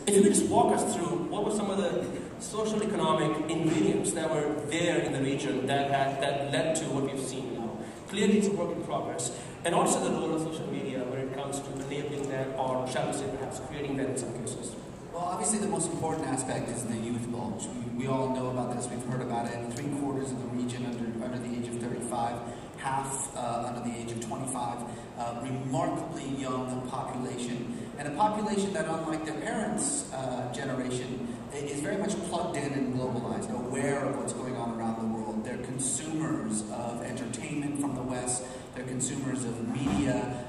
If you could just walk us through what were some of the social economic ingredients that were there in the region that led to what we've seen now. Clearly it's a work in progress. And also the role of social media when it comes to enabling that, or shall we say perhaps creating that in some cases. Well, obviously the most important aspect is the youth bulge. We all know about this, we've heard about it. 3/4 of the region under the age of 35, half under the age of 25, remarkably young population. And a population that, unlike their parents' generation, is very much plugged in and globalized, aware of what's going on around the world. They're consumers of entertainment from the West, they're consumers of media,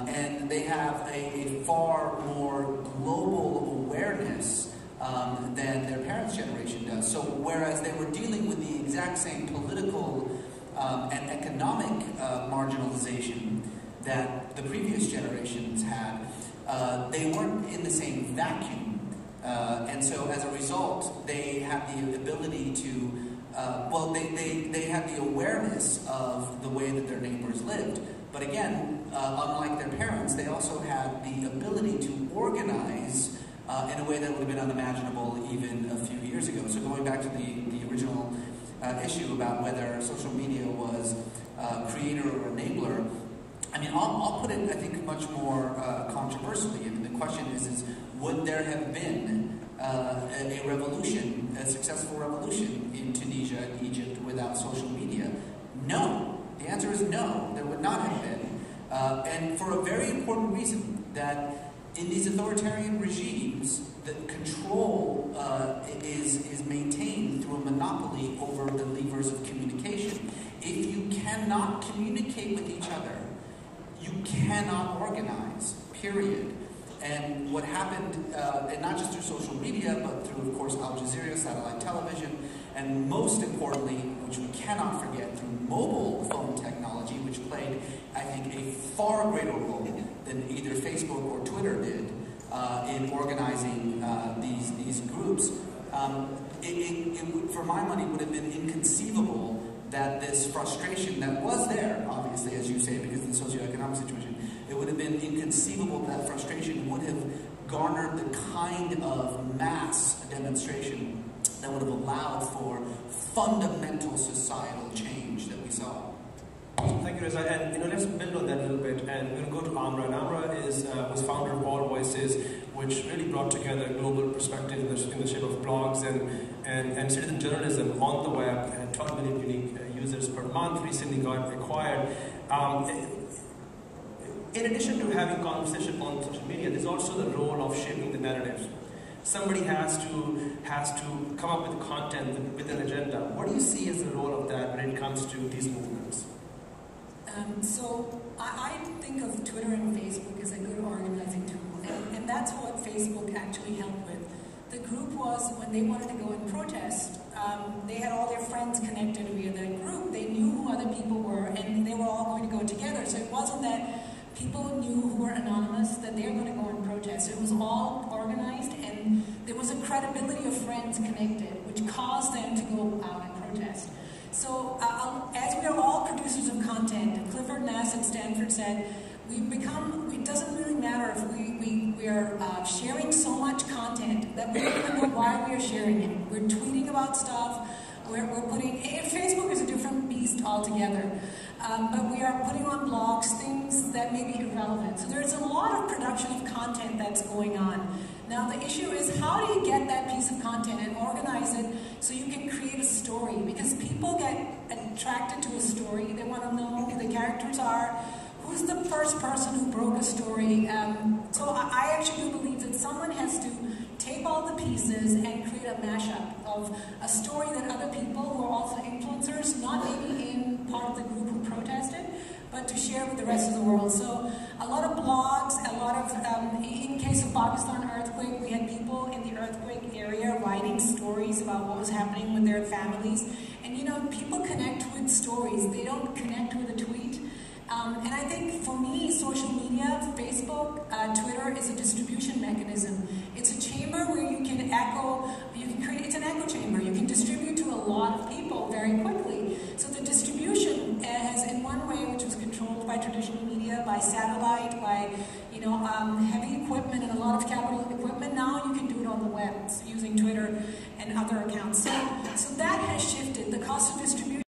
and they have a far more global awareness than their parents' generation does. So whereas they were dealing with the exact same political and economic marginalization that the previous generations had, they weren't in the same vacuum. And so as a result, they had the ability to, they had the awareness of the way that their neighbors lived. But again, unlike their parents, they also had the ability to organize in a way that would have been unimaginable even a few years ago. So going back to the original issue about whether social media was creator or enabler, I mean, I'll put it, I think, much more controversially. I mean, the question is would there have been a revolution, a successful revolution in Tunisia and Egypt without social media? No. The answer is no, there would not have been. And for a very important reason, that in these authoritarian regimes, the control is maintained through a monopoly over the levers of communication. If you cannot communicate with each other, you cannot organize, period. And what happened, and not just through social media, but through, of course, Al Jazeera, satellite television, and most importantly, which we cannot forget, through mobile phone technology, which played, I think, a far greater role than either Facebook or Twitter did in organizing these groups. It, for my money, would have been inconceivable that this frustration that was there, obviously, as you say, because of the socioeconomic situation, it would have been inconceivable that frustration would have garnered the kind of mass demonstration that would have allowed for fundamental societal change that we saw. Thank you, Reza. And let's build on that a little bit. And we're going to go to Amra. And Amra was founder of All Voices, which really brought together a global perspective in the shape of blogs and citizen journalism on the web. And 12 million unique users per month recently got acquired. In addition to having conversation on social media, there's also the role of shaping the narrative. Somebody has to come up with content with an agenda. What do you see as the role of that when it comes to these movements? So I think of Twitter and Facebook as a good organizing tool, and that's what Facebook actually helped with. The group was, when they wanted to go and protest, they had all their friends connected via the group. They knew who other people were, and they were all going to go together. So it wasn't that people knew who were anonymous that they were going to go and protest. It was all organized, and there was a credibility of friends connected, which caused them to go out and protest. So as we are all producers of content, Clifford Nass at Stanford said, we've become, it doesn't really matter if we are sharing so much content that we don't even know why we are sharing it. We're tweeting about stuff, we're putting, Facebook is a different beast altogether, but we are putting on blogs things that may be irrelevant. So there's a lot of production of content that's going on. Now the issue is, how do you get that piece of content and organize it so you can create a story? Because people get attracted to a story. They want to know who the characters are, who's the first person who broke a story. So I actually do believe that someone has to take all the pieces and create a mashup of a story that other people who are also influencers, not maybe in part of the group who protested, but to share with the rest of the world. So a lot of blogs, a lot of, in case of Pakistan earthquake, we had people in the earthquake area writing stories about what was happening with their families. And you know, people connect with stories. They don't connect with a tweet. And I think for me, social media, Facebook, Twitter is a distribution mechanism. It's a chamber where you can echo, you can create, it's an echo chamber. You can distribute to a lot of people very quickly. So the distribution has, in one way, which was controlled by traditional media, by satellite, by heavy equipment and a lot of capital equipment, now you can do it using Twitter and other accounts. So that